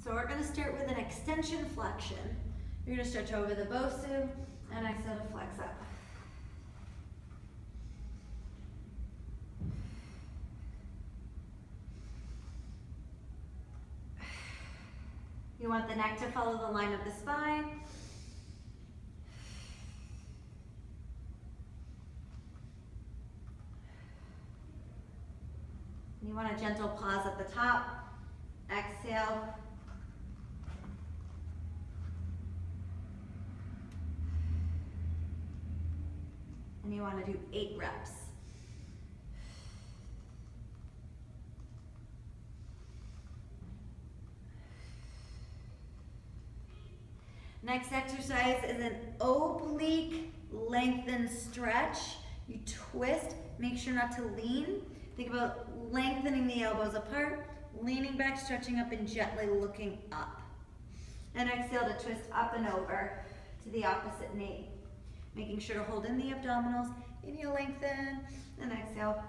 So we're gonna start with an extension flexion. You're gonna stretch over the Bosu and exhale to flex up. You want the neck to follow the line of the spine. You want a gentle pause at the top. Exhale. And you want to do 8 reps. Next exercise is an oblique lengthen stretch. You twist, make sure not to lean. Think about lengthening the elbows apart, leaning back, stretching up, and gently looking up. And exhale to twist up and over to the opposite knee. Making sure to hold in the abdominals. Inhale, lengthen, and exhale.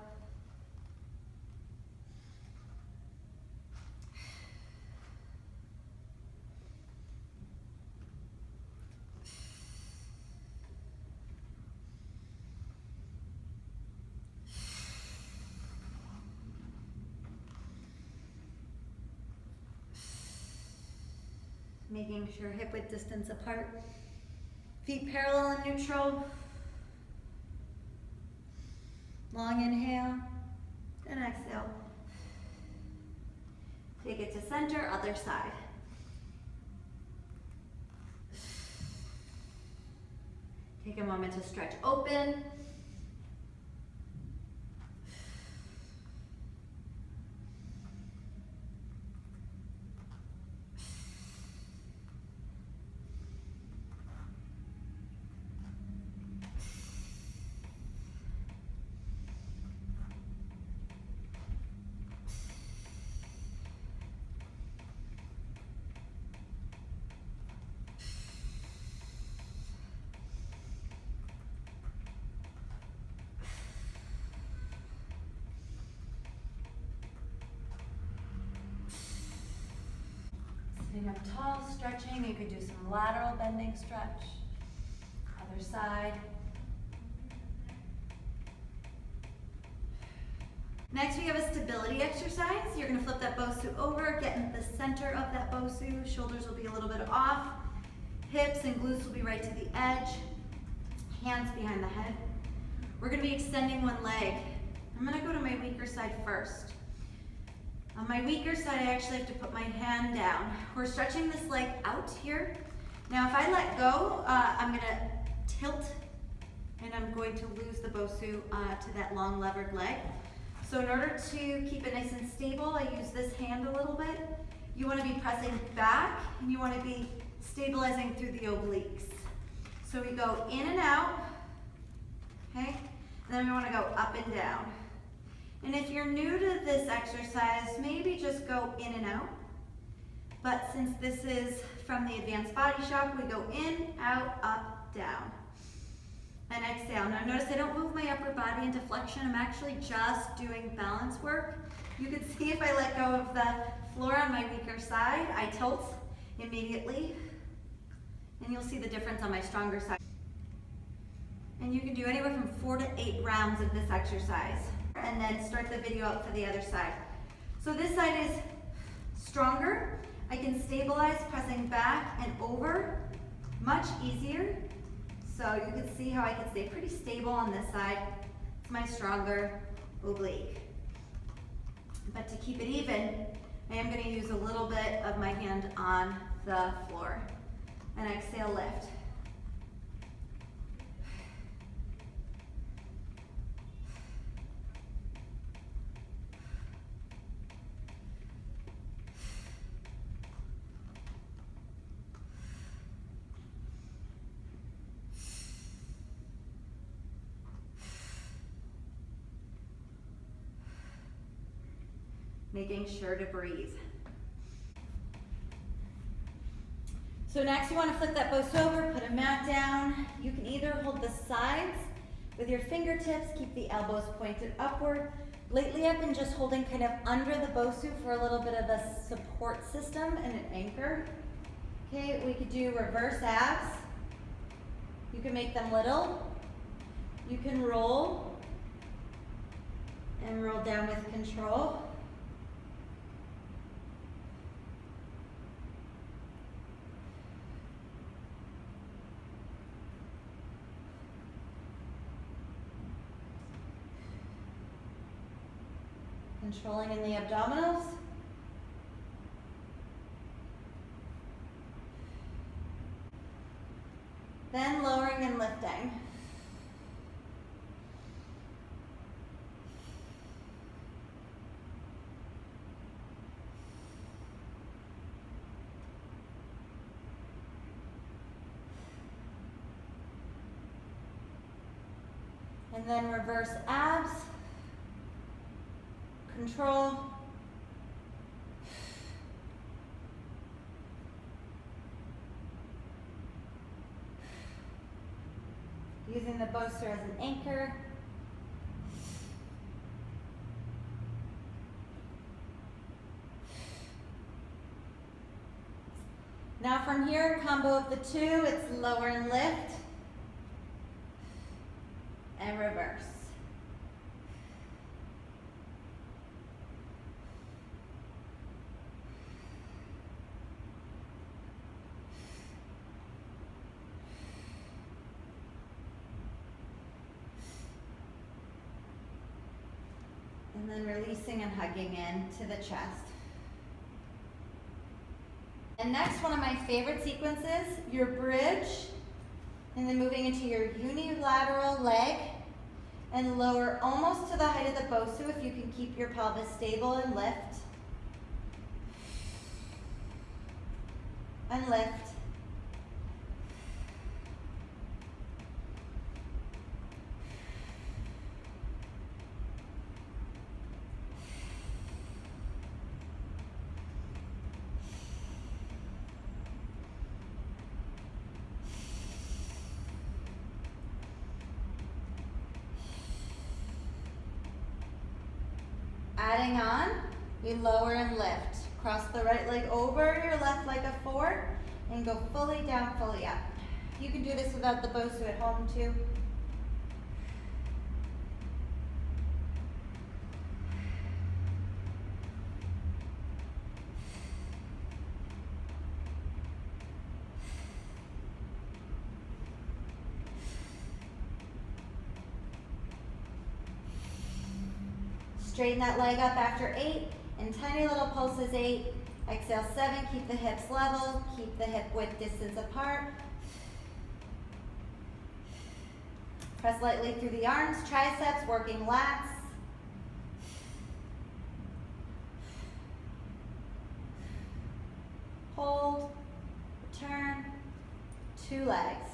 Making sure hip width distance apart. Feet parallel and neutral. Long inhale and exhale. Take it to center, other side. Take a moment to stretch open. Sitting up tall, stretching. You could do some lateral bending stretch. Other side. Next we have a stability exercise. You're going to flip that Bosu over, get in the center of that Bosu. Shoulders will be a little bit off. Hips and glutes will be right to the edge. Hands behind the head. We're going to be extending one leg. I'm going to go to my weaker side first. On my weaker side, I actually have to put my hand down. We're stretching this leg out here. Now, if I let go, I'm gonna tilt and I'm going to lose the Bosu to that long levered leg. So in order to keep it nice and stable, I use this hand a little bit. You wanna be pressing back and you wanna be stabilizing through the obliques. So we go in and out, okay? And then we wanna go up and down. And if you're new to this exercise, maybe just go in and out. But since this is from the Advanced Body Shop, we go in, out, up, down. And exhale. Now notice I don't move my upper body into flexion. I'm actually just doing balance work. You can see if I let go of the floor on my weaker side, I tilt immediately. And you'll see the difference on my stronger side. And you can do anywhere from 4 to 8 rounds of this exercise. And then start the video up for the other side. So this side is stronger. I can stabilize pressing back and over, much easier. So you can see how I can stay pretty stable on this side. It's my stronger oblique. But to keep it even, I am going to use a little bit of my hand on the floor. And exhale, lift. Making sure to breathe. So next you want to flip that Bosu over, put a mat down. You can either hold the sides with your fingertips, keep the elbows pointed upward, Lately I've been just holding kind of under the Bosu for a little bit of a support system and an anchor. Okay, we could do reverse abs. You can make them little. You can roll and roll down with control. Controlling in the abdominals. Then lowering and lifting. And then reverse abs. Control. Using the Bosu as an anchor. Now from here, combo of the two, it's lower and lift and reverse. And then releasing and hugging in to the chest. And next, one of my favorite sequences, your bridge, and then moving into your unilateral leg and lower almost to the height of the Bosu if you can keep your pelvis stable and lift. And lift. Adding on, we lower and lift. Cross the right leg over your left leg a 4 and go fully down, fully up. You can do this without the Bosu at home too. Straighten that leg up after 8, and tiny little pulses 8. Exhale 7, keep the hips level, keep the hip width distance apart. Press lightly through the arms, triceps, working lats. Hold, return, 2 legs.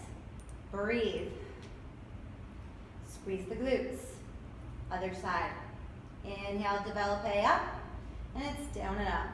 Breathe. Squeeze the glutes. Other side. Inhale, développé up, and it's down and up.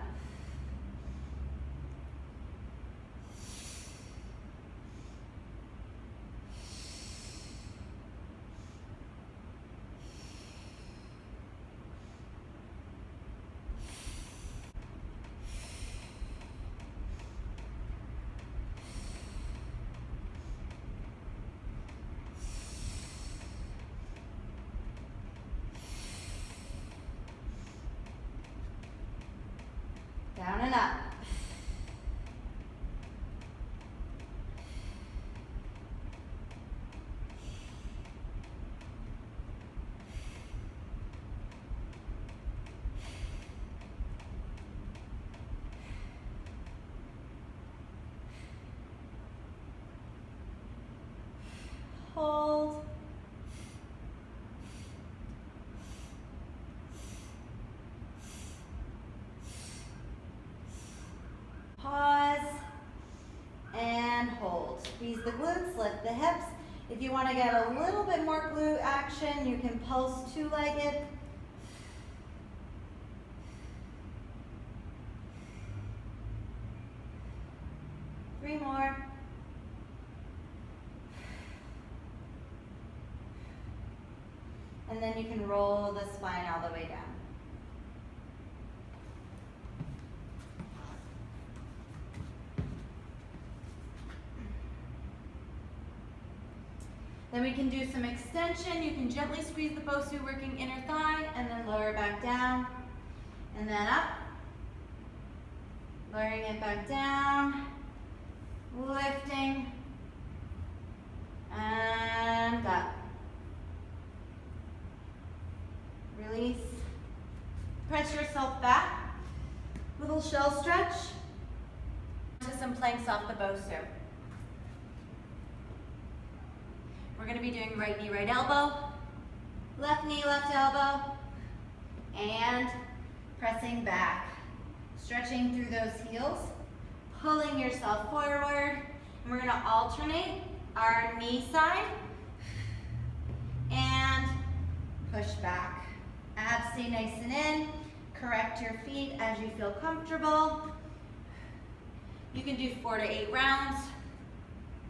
Down and up. Hold. Pause and hold. Squeeze the glutes, lift the hips. If you want to get a little bit more glute action, you can pulse 2-legged. Three more. And And then you can roll the spine all the way down. Then we can do some extension. You can gently squeeze the Bosu, working inner thigh, and then lower back down, and then up. Lowering it back down, lifting, and up. Release. Press yourself back. Little shell stretch. To some planks off the Bosu. We're going to be doing right knee, right elbow, left knee, left elbow, and pressing back. Stretching through those heels, pulling yourself forward, and we're going to alternate our knee side and push back. Abs stay nice and in. Correct your feet as you feel comfortable. You can do 4 to 8 rounds.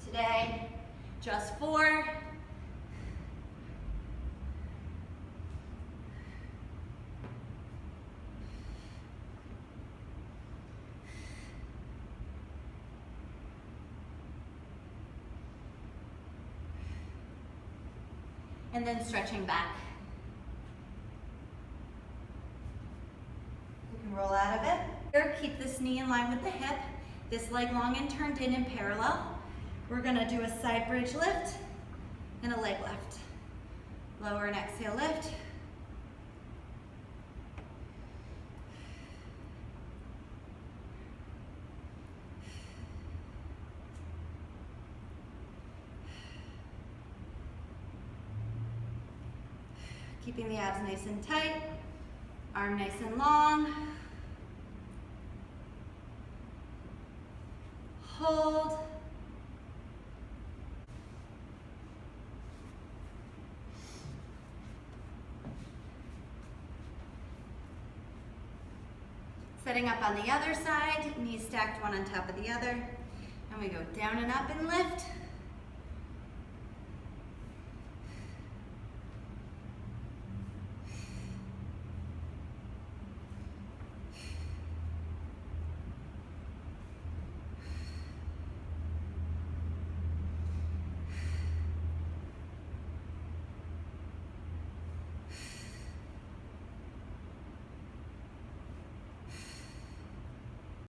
Today, just 4. And then stretching back. You can roll out of it. Here, keep this knee in line with the hip. This leg long and turned in parallel. We're gonna do a side bridge lift and a leg lift. Lower and exhale, lift. Keeping the abs nice and tight, arm nice and long. Hold. Setting up on the other side, knees stacked one on top of the other. And we go down and up and lift.